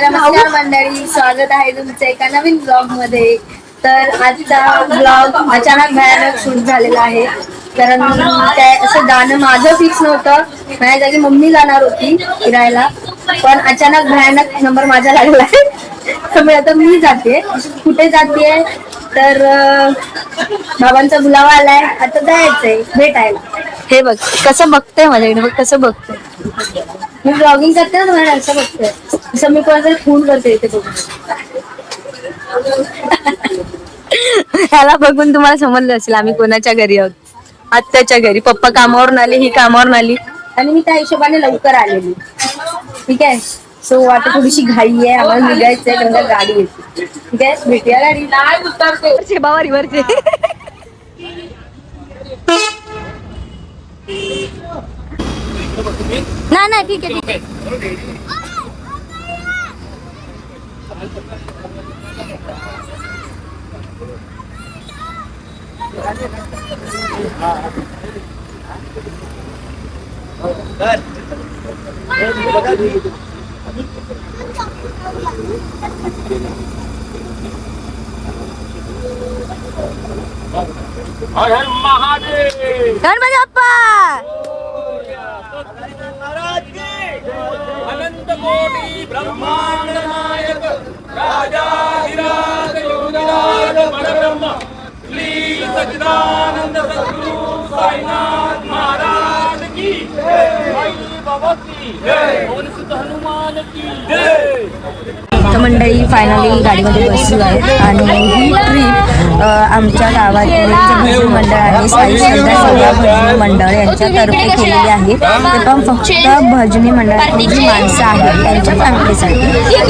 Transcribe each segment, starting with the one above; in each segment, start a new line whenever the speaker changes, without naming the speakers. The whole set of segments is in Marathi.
नमस्कार मंडळी, स्वागत आहे तुमचं एका नवीन ब्लॉग मध्ये. तर आजचा ब्लॉग अचानक भयानक शूट झालेला आहे. कारण काय असं जाणं माझं फिक्स नव्हतं. माझ्या जागी मम्मी जाणार होती फिरायला, पण अचानक भयानक नंबर माझा लागला आहे. त्यामुळे आता मी जाते. कुठे जाते तर बाबांचा बुलावा आलाय, आता जायचंय भेटायला. हे बघ कसं बघतोय माझ्याकडे, बघ कसं बघतोय. मी ब्लॉगिंग करते ना, तुम्हाला असं बघतोय. असं मी कोणाचा फोन करते इथे बघून.
ह्याला बघून तुम्हाला समजलं असेल आम्ही कोणाच्या घरी आहोत. आत्याच्या घरी. पप्पा कामावरून आले, ही कामावरून आली
आणि मी त्या हिशोबाने लवकर आलेली. ठीक आहे. सो आता थोडीशी घाई आहे, आम्हाला निघायचंय कारण गाडी येते. ठीक आहे, भेटूया गाडी. नाही उतरते
बाबारीवरचे. नाही नाही ठीक आहे ठीक आहे. गणपती बाप्पा
अनंत कोटी ब्रह्मांड नायक राजाधिराज योगिराज परब्रह्म श्री सच्चिदानंद सद्गुरु साईनाथ महाराज की जय, साई बाबा की जय, पवन सुत हनुमान की जय.
तर मंडळी फायनली गाडीमध्ये बसलो आहे आणि ही ट्रिप आमच्या गावातील भजनी मंडळ आणि साई श्रद्धा सेवा भजनी मंडळ यांच्यातर्फे केलेली आहे. ते पण फक्त भजनी मंडळातील जी माणसं आहेत त्यांच्या फॅमिलीसाठी.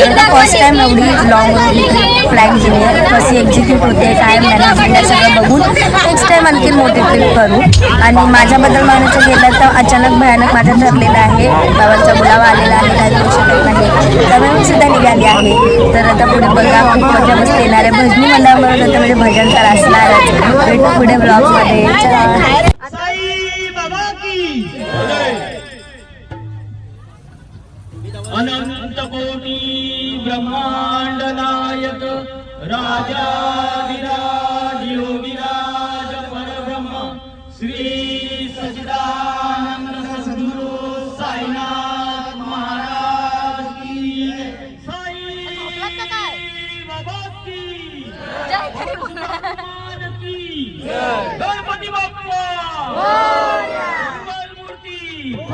आता फर्स्ट टाइम एवढी लॉंग ट्रिप प्लॅन केली आहे. कशी एक्झिक्यूट होते, काय मॅनेजमेंट सगळं बघून नेक्स्ट टाइम आणखी मोठी ट्रिप करू. आणि माझ्याबद्दल म्हणायचं गेलं तर अचानक भयानक माझं ठरलेलं आहे. बाबांचा बुलावा आलेला आहे, काही करू शकत नाही, त्यामुळे मी सुद्धा निघाली आहे. तर आता पुढे बघा, खूप मजा मस्त येणार आहे. भजनी मंडळामध्ये आता म्हणजे भजन तर असणारच. भेटू पुढे ब्लॉगमध्ये.
अनंत कोटी ब्रह्मांड नायक राजाधिराज योगिराज परब्रह्म श्री सच्चिदानंद सद्गुरु साईनाथ महाराज की साई बाबा की जय, गणपती बाप्पा मूर्ती.
Oh!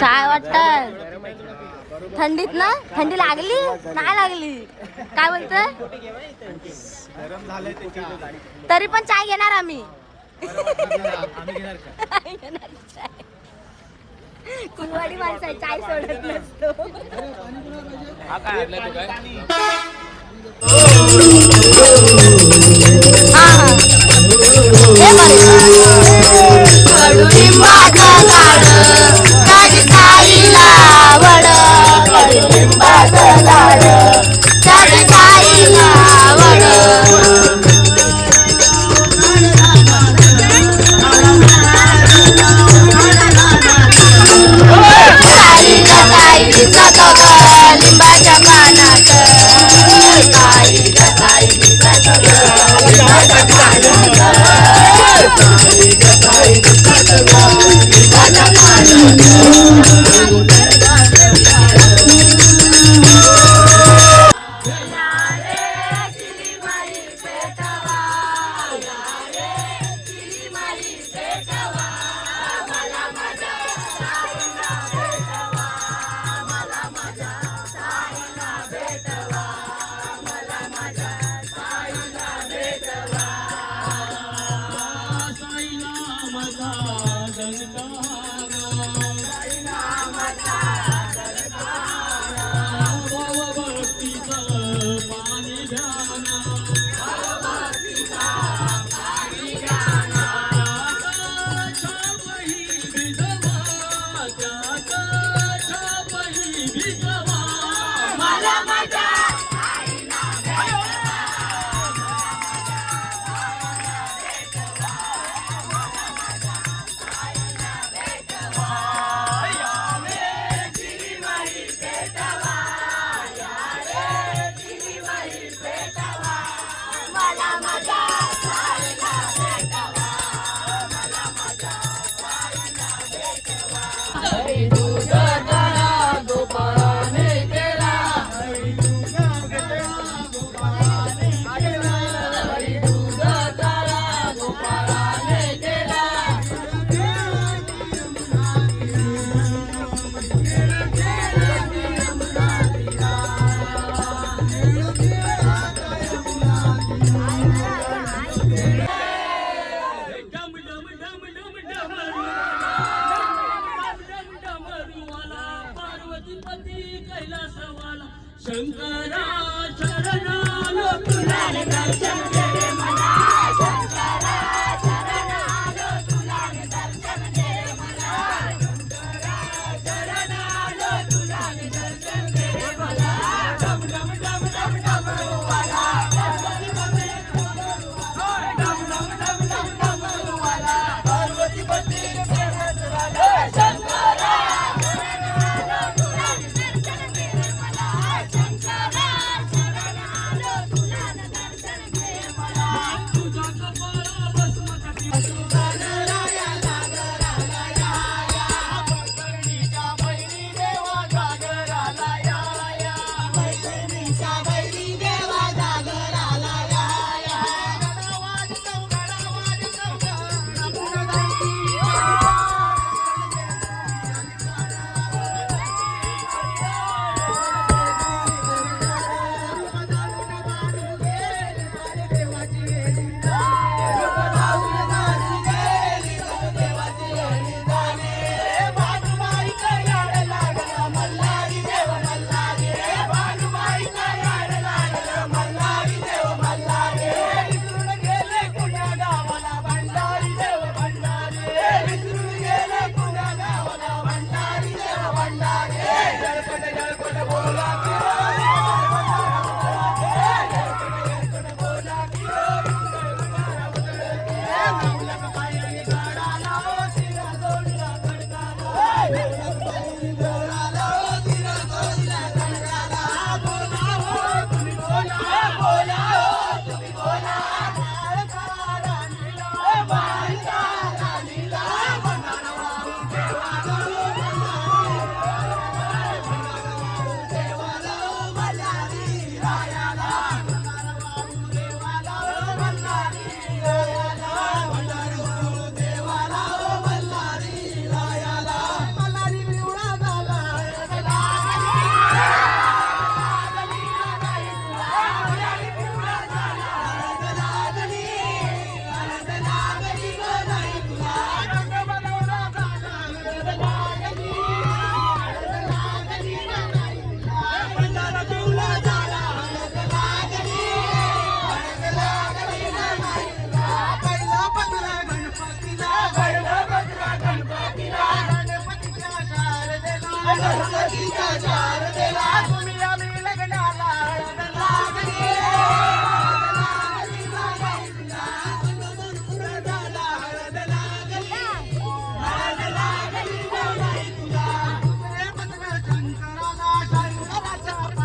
काय वाटत थंडीत ना? थंडी लागली नाही लागली? काय बोलतोय? तरी पण चाय घेणार आम्ही. कुलवाडी माणसं आहे, चाय सोडत नसतो. कडुलिंबाचं झाड माझी साईला आवड, कडुलिंबाचं झाड माझी साईला आवड. लिंबाच्या पानात
शंकरा शरणालो तुला दर्शन दे मला, शंकरा शरणालो तुला दर्शन दे मला, शंकरा शरणालो तुला दर्शन दे मला. डम डम डम डम डमरूवाला पार्वती पती डम डम डम डम डमरूवाला पार्वती पती वाला शंकरा शरणालो तुला दर्शन दे मला, शंकरा शरणालो तुला दर्शन दे मला.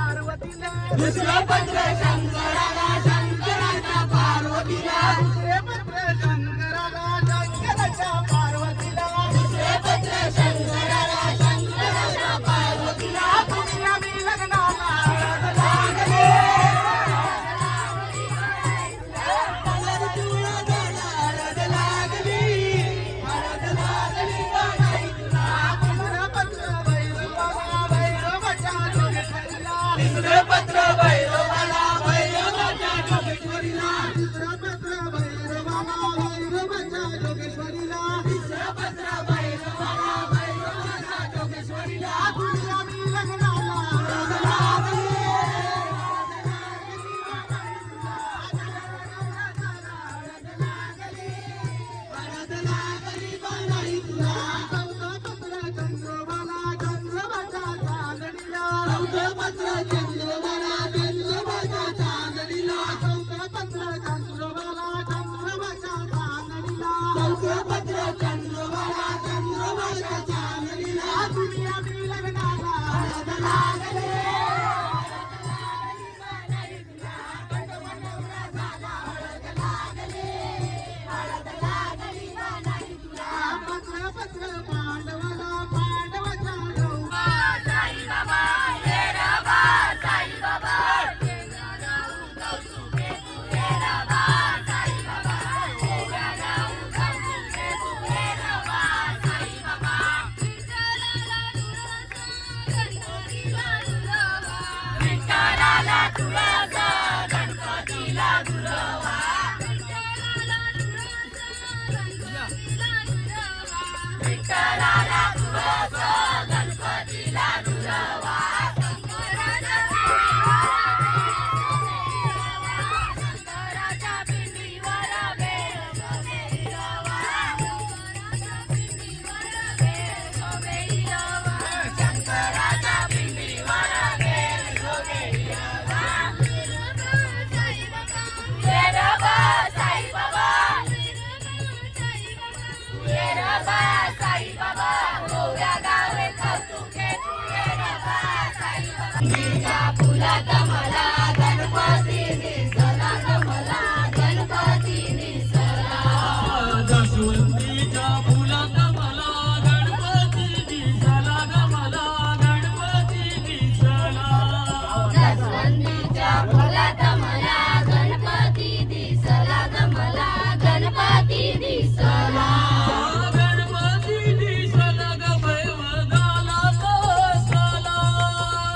दुसरे पत्र शंकराला शंकराच्या पार्वतीला दुसरे पत्र शंकराला शंकराच्या पार्वतीला दुसरे पत्र शंकराला शंकराच्या पार्वतीला तुम्ही आम्ही लग्नाला लागले दुसरे पत्र भैरवाला भैरवाच्या जोगेश्वरीला दुसरे पत्र भैरवाला भैरवाच्या जोगेश्वरीला दुसरे पत्र भैरवाला भैरवाच्या जोगेश्वरीला तुम्ही आम्ही लग्नाला लागले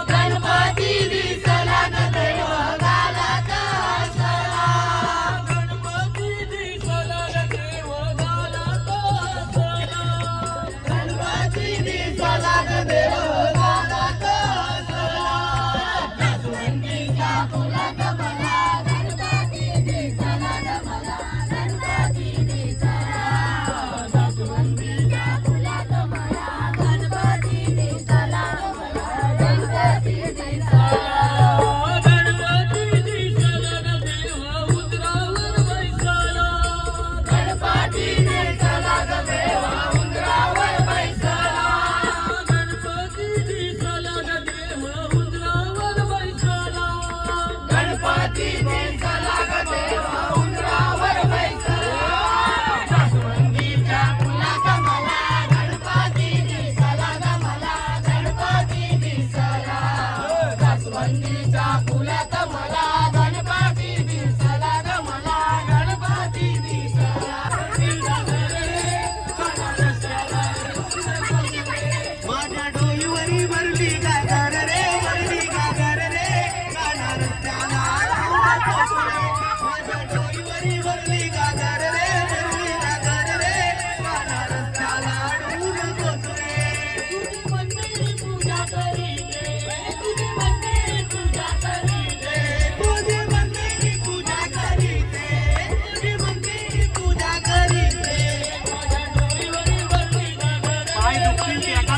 गणपती वंदीच्या फुलात मला गणपती दिसला ग मला गणपती दिसला
माझ्या डोईवरी भरली गागर रे भरली गागर रे गाणार त्याला माझ्या डोईवरी भरली गागर रे भरली गागर रे गाणार त्याला
तुझी मंडळी पूजा करीते तुझी मंडळी पूजा करीते
तुझी मंडळी पूजा करीते तुझी मंडळी पूजा करीते
माझ्या डोईवरी भरली गागर पाय दुखतील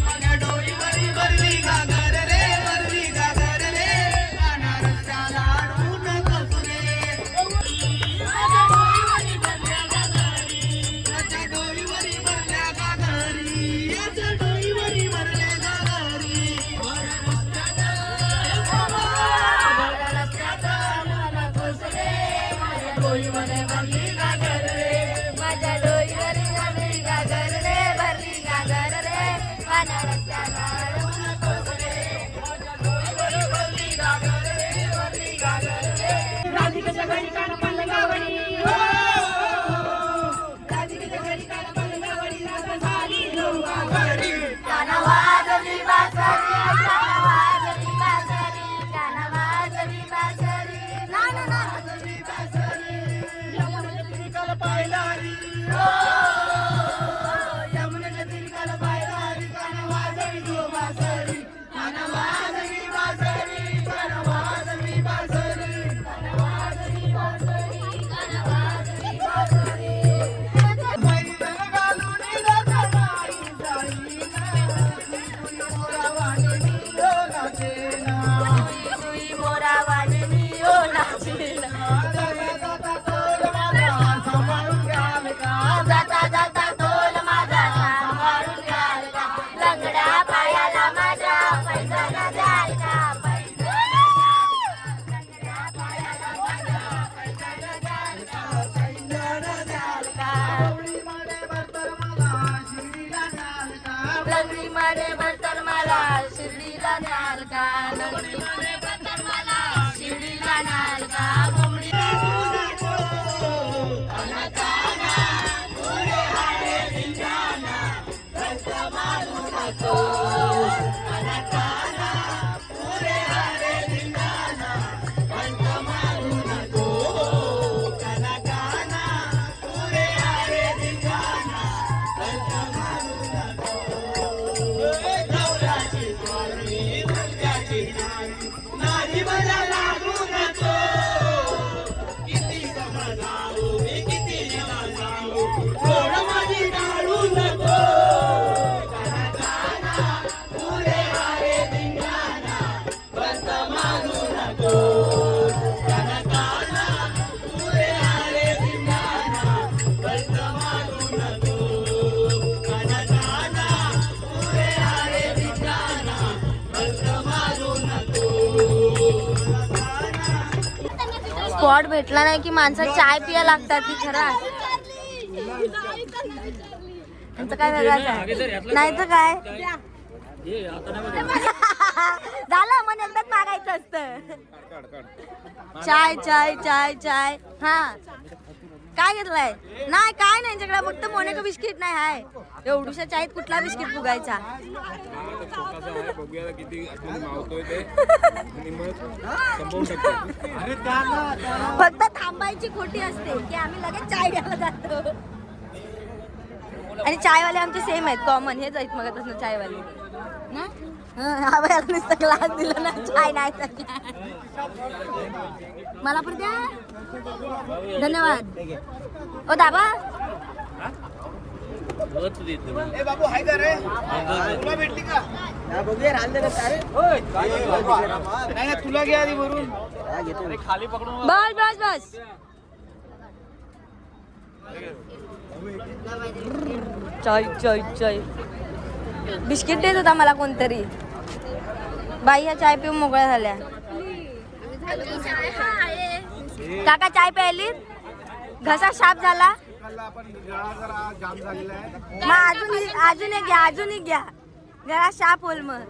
माझ्या डोईवरी भरली गागर रे भरली गागर रे गाणार त्याला आणू नकोस रे माझ्या डोईवरी भरल्या गागरी याच्या डोईवरी भरल्या गागरी
माझ्या डोईवर भरली गागर रे भरली गागर रे गाणार रस्त्याला आणू नकोस रे.
राधिकेच्या घरी कान पलंगावरी राधिकेच्या घरी कान पलंगावरी राधा झाली लोका घरी
गाणं वाजली बासरी, गाणं वाजली बासरी, गाणं वाजली बासरी. ना, ना, ना.
यमुनेच्या तिरकाला पाहिला री यमुनेच्या तिरकाला पाहिला री कान वाजवी गो बासरी कान वाजवी बासरी कान वाजवी बासरी कान वाजवी बासरी कान वाजवी बासरी मैदान घालून रखणारी जाई ना मोरा वाणी ओ नाचेना
सुई मोरा वाजवी ओ नाचीला. जाता जाता तोल माझा सांभाळून घ्याल का, लंगड्या पायाला माझ्या पैंजण द्याल का, पैंजण लंगड्या पायाला माझ्या पैंजण द्याल का, पैंजण द्याल का. लंगडी मध्ये भरतर मला शिर्डीला न्याल का, लंगडी मध्ये भरतर मला शिर्डीला न्याल का. कोंबडी
नाही मला लागू नको किती समजावू मी किती समजावू थोड माझी डाळू नको पुरे हारे धिंगाणा बंद मारू नको कनकाना पुरे हारे धिंगाणा बंद मारू नको कनकाना पुरे हारे धिंगाणा बंद मारू नको
स्पॉट भेटला नाही की माणसं चाय पिया लागतात ती खरा. त्यांचं काय वेगळंच आहे, नाही तर काय झालं मन एकदाच मागायचं असतं. चाय चाय चाय चाय. हा काय घेतलंय? नाही काय नाही यांच्याकडे, फक्त मोनेको बिस्किट नाही आहे. एवढूशा चायत कुठला बिस्किट फुगायचा.
बघूया किती मावतोय ते आणि मग संपवून टाकतो.
फक्त थांबायची खोटी असते की आम्ही लगेच चाय घ्यायला जातो. आणि चायवाले आमचे सेम आहेत, कॉमन हेच आहेत मगापासून चायवाले ना. हा बाई आता नुसतं ग्लास दिला ना, चाय नाही तर मला पण द्या. धन्यवाद. ओ दाबा
ए बाबू हाय का रे तुला भेटली का बघूया राहिले नाही तुला घ्या आधी भरून खाली पकडून
बस बस बस. चाय चाय चाय. बिस्किट देत होता मला कोणतरी. बाई ह्या चाय पिऊन मोकळ्या झाल्या. काका चाय प्यायली, घसा साफ झाला.
आपण जरा जाम झालेला आहे.
मग अजून एक घ्या, अजून एक घ्या. जरा शाप बोल मग.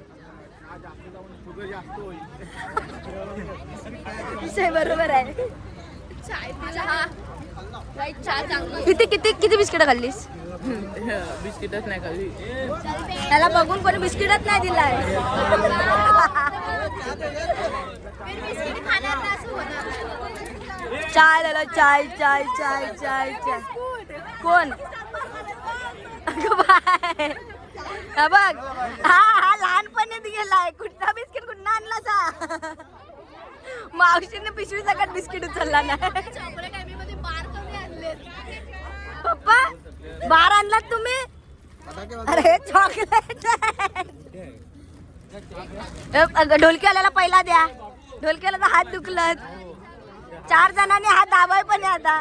बरोबर आहे. किती बिस्किट खाल्लीस?
बिस्किटच नाही खाल्ली.
त्याला बघून कोणी बिस्किटच नाही दिलाय. चाय झालं. चाय चाय चाय चाय चाय. कोण बाय बघ. हा लहानपणीच गेलाय. कुठला बिस्किट कुठं आणला सा? मावशीने पिशवी सगळ्यात बिस्किट उचलला ना. पप्पा बार आणलात तुम्ही? अरे चॉकलेट. ढोलकीवाल्याला पहिला द्या. ढोलकीवाल्याचा हात दुखलत. 4 जणांनी हात दाबाय पण आहे आता.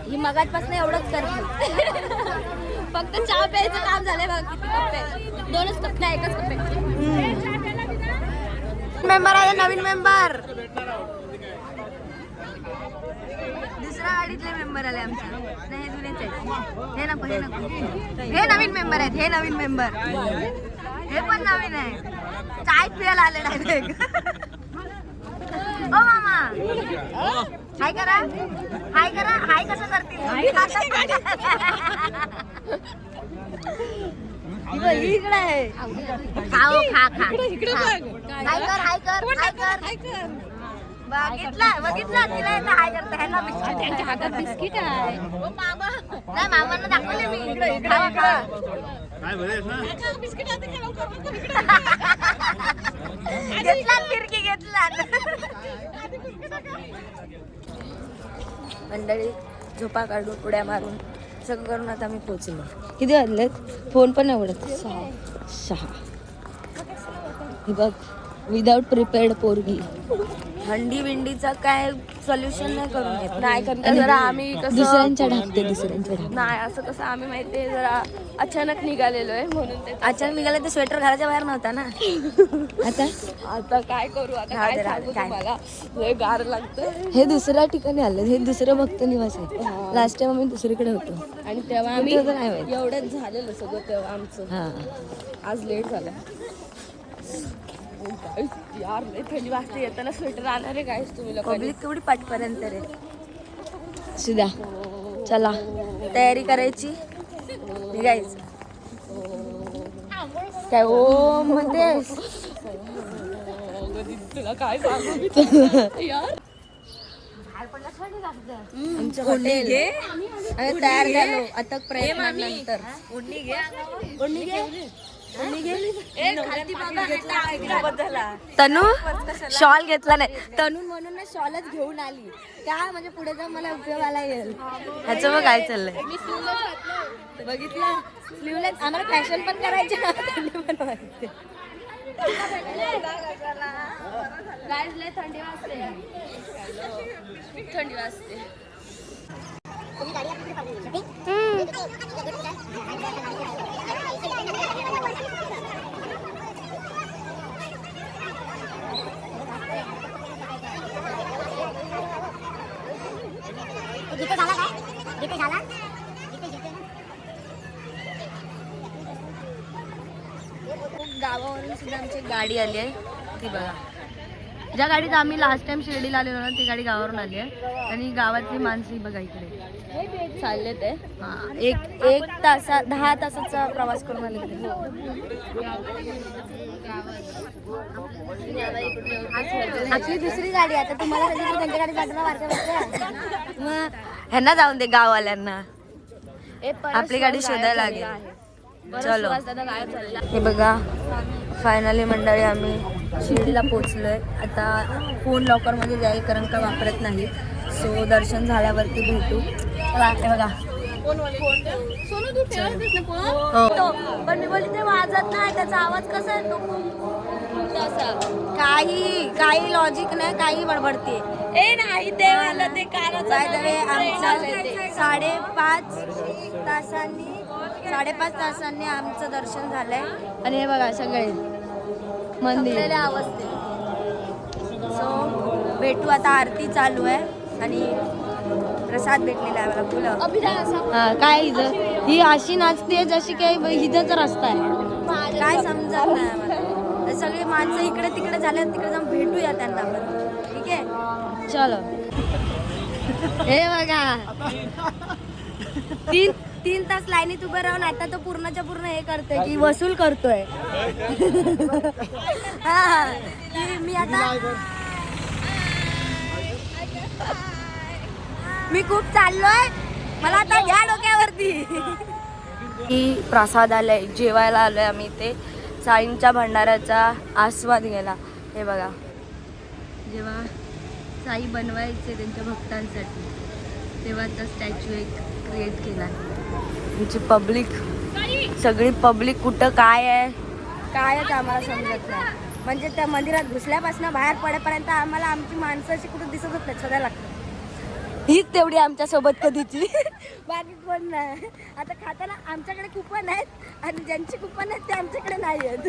ही मगाचपासून एवढंच करते. फक्त चहा प्यायचं काम झालंय बघ. किती कप आहे? 2च कप नाही, 1च कप आहे. मेंबर आहे नवीन मेंबर. दुसऱ्या गाडीतले मेंबर आले आमच्या. नाही हे जुनेच आहेत. हे नको हे नको. हे नवीन मेंबर आहेत. हे नवीन मेंबर. हे पण नवीन आहे. चाय पियाला आले डायरेक्ट. ओ मामा हाय करा. हाय करा. हाय कसं करतील? इकडे आहे. खाओ खा खा. हाय कर हाय कर हाय कर. बघितलं तिला येतं हाय करता. ह्याला बिस्किट. त्यांच्या हातात बिस्किट आहे. मामा नाही मामांना दाखवले मी. खावा खा. घेतला फिरकी घेतला. मंडळी झोपा काढून उड्या मारून सगळं करून आता आम्ही पोहोचलो. किती वाजलेत? फोन पण एवढत. 6. हे बघ विदाउट प्रिपेअर्ड पोरगी. हंडी विंडीचं काय सोल्युशन नाही करून येत.
नाही कारण जरा आम्ही कसं
दुसऱ्यांच्या ढाकते.
नाही असं कसं आम्ही माहितीये जरा अचानक निघालेलो आहे म्हणून ते
अचानक निघाले तर स्वेटर घराच्या बाहेर नव्हता ना.
आता काय करू. आता
राहू
काय
दे,
सांगू
काय.
तुम्हाला. लय गार लागतं.
हे दुसऱ्या ठिकाणी आलं. हे दुसरं भक्त निवास आहे. लास्ट टाइम आम्ही दुसरीकडे होतो.
आणि तेव्हा आम्ही
कुठे होतं नाही माहित.
एवढंच झालेलं सगळं तेव्हा आमचं.
हा
आज लेट झालं. यार लय थंडी वाजते. येताना स्वेटर आणणार आहे काय तुम्ही लोकांनी.
पब्लिक केवढी पाठपर्यंत रे. सुद्धा चला तयारी करायची. निघायचं. काय ओ म्हणतेस?
तुला काय सांगू यार.
आमचं हॉटेल आम्ही तयार झालो अथक प्रयत्नानंतर. तनू शॉल घेतला नाही. तनू म्हणून ना शॉलच घेऊन आली. काय म्हणजे पुढे जाऊन मला उपयोगाला येईल. ह्याचं मग काय चाललंय बघितलं. स्लीवलेस आम्हाला फॅशन पण करायची ना. थंडी पण वाजते.
थंडी वाजते.
गावावरून सुद्धा आमची गाडी आली आहे. ती बघा. ज्या गाडीत आम्ही लास्ट टाइम शिर्डीला आलेलो ना ती गाडी गावावरून आली आहे. आणि गावातली माणसं ही बघा इकडे
चालले ते.
हा एक तासा 10 तासाचा प्रवास करून आले. आपली दुसरी गाडी आता तुम्हाला त्यांच्या गाडी जाताना वारक्या. मग ह्यांना जाऊन दे गाववाल्यांना. आपली गाडी शोधायला लागेल. चलो हे बघा फायनली मंडळी आम्ही शिर्डीला पोचलोय. आता फोन लॉकरमध्ये जाईल कारण का वापरत नाही. सो दर्शन झाल्यावरती भेटू. हे बघा पण मी बोलते ते वाजत नाही. त्याचा आवाज कसा येतो? काही लॉजिक नाही. काही बडबडते.
नाही ते मला ते कानाचं
आमचं 5.5 तासांनी आमचं दर्शन झालंय. आणि हे बघा सगळे मंदिर अवस्थेत. सो भेटू आता. आरती चालू आहे आणि प्रसाद भेटलेला आहे मला फुलं.
अभिनय
हा काय हिचं ही अशी नाचते जशी काही हिजाचा रस्ता आहे, काय समजत नाही आम्हाला. तर सगळी माणसं इकडे तिकडे झाल्या, तिकडे जाऊन भेटूया त्यांना पण. ठीक आहे चलो. हे बघा 3 तास लाईनीत उभं राहून आता तो पूर्णच्या पूर्ण हे करतोय की वसूल करतोय. हा मी आता मी खूप चाललोय, मला आता घ्या डोक्यावरती. प्रसादालय जेवायला आलोय आम्ही इथे साईंच्या भंडाऱ्याचा आस्वाद घ्यायला. हे बघा जेव्हा साई बनवायचे त्यांच्या भक्तांसाठी तेव्हाचा स्टॅच्यू एक क्रिएट केला. तुमची पब्लिक सगळी पब्लिक कुठं काय आहे कायच आम्हाला समजत नाही. म्हणजे त्या मंदिरात घुसल्यापासून बाहेर पडेपर्यंत आम्हाला आमची माणसं अशी कुठं दिसतच नाही, शोधायला लागतं. हीच तेवढी आमच्या सोबत कधीची, बाकी कोण नाही. आता खाताना आमच्याकडे कुपन आहेत आणि ज्यांची कुपन आहेत ते आमच्याकडे नाही आहेत.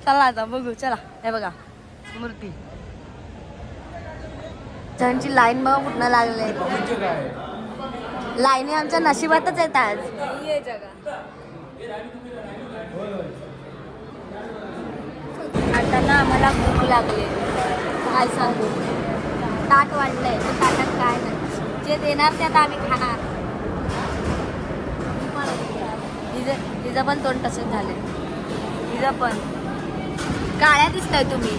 चला आता बघू, चला. हे बघा मूर्ती, त्यांची लाईन मग कुठनं लागले. लाईनी आमच्या नशिबातच येतात. आता ना आम्हाला भूक लागले, काय सांगू. ताट वाढलंय तर ताटात काय नाही, जे देणार ते आता आम्ही खाणार. हिचं पण तोंड तसंच झाले, हिचं पण. काळ्या दिसताय तुम्ही.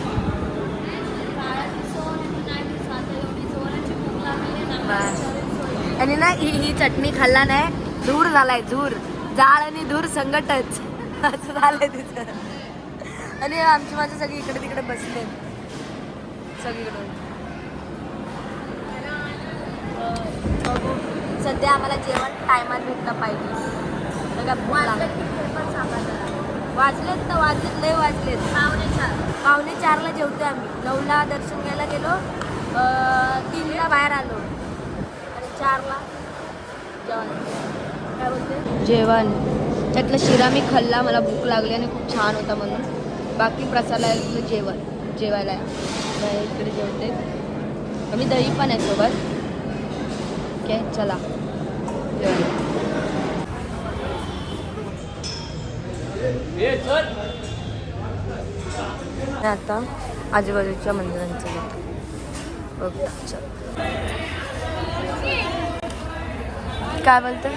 आणि ना ही चटणी खाल्ला नाही, धूर झालाय, धूर. जाळ आणि धूर संगटच असं झालंय तिचं. आणि आमची माझी सगळी इकडे तिकडे बसले सगळीकडून. सध्या आम्हाला जेवण टायमात भेटलं पाहिजे. वाजलेत तर वाजलेत, लय वाजलेत. 3:45ला जेवतो आम्ही. 9ला दर्शन घ्यायला गेलो, 3ला बाहेर आलो आणि 4ला जेवण. काय बोलते जेवण त्यातलं शिरा मी खाल्ला, मला भूक लागली आणि खूप छान होता म्हणून. बाकी प्रसादाला जेवण जेवायला इकडे जेवते आम्ही. दही पण आहे सोबत. ओके चला जेवण. आता आजूबाजूच्या मंदिरांचं ओके चल. काय बोलतं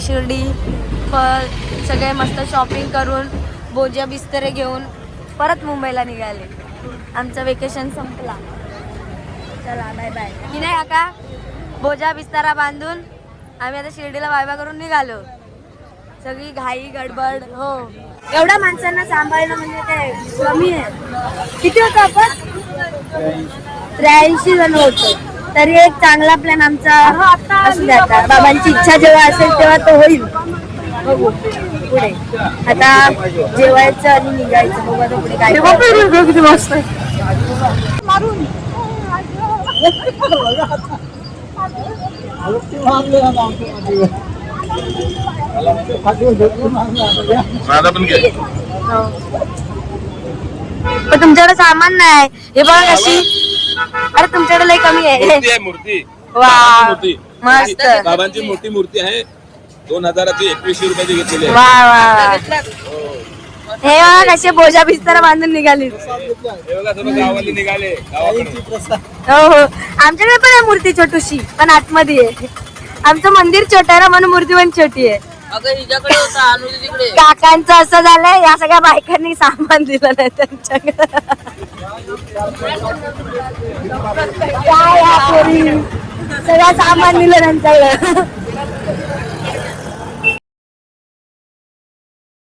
शिर्डी फळ सगळे मस्त शॉपिंग करून बोजा बिस्तरे घेऊन परत मुंबईला निघाले. आमचं वेकेशन संपला. चला बाय बाय. की नाही काका, बोजा बिस्तारा बांधून आम्ही आता शिर्डीला वायवा करून निघालो. सगळी घाई गडबड. हो एवढ्या माणसांना सांभाळणं म्हणजे ते कमी आहे. किती होतं आपण? 83 जण होतो. तरी एक चांगला प्लॅन आमचा असू द्या. बाबांची इच्छा जेव्हा असेल तेव्हा तो होईल. बघू पुढे. आता जेवायचं आणि निघायचं. बघू आता पुढे काय. किती मस्त मारून पण तुमच्याकडे सामान नाही. हे बघा कशी. अरे तुमच्याकडे लय कमी आहे.
मूर्ती
वा
मूर्ती
मस्त.
बाबांची मोठी मूर्ती आहे. 2000ची 2100 रुपयाची घेतलेली आहे.
वा वा. हे बघा कसे बोजा बिस्तारा बांधून निघाली.
हे बघा सर्व गावाला निघाले गावाकडे.
हो हो आमच्याकडे पण आहे मूर्ती छोटूशी, पण आतमध्ये आहे. आमचं मंदिर छोटं आहे ना म्हणून मूर्ती पण छोटी आहे. काकांचं असं झालंय, या सगळ्या बायकांनी सामान दिलं नाही त्यांच्याकडे. काय सगळं सामान दिलं त्यांच्याकडे.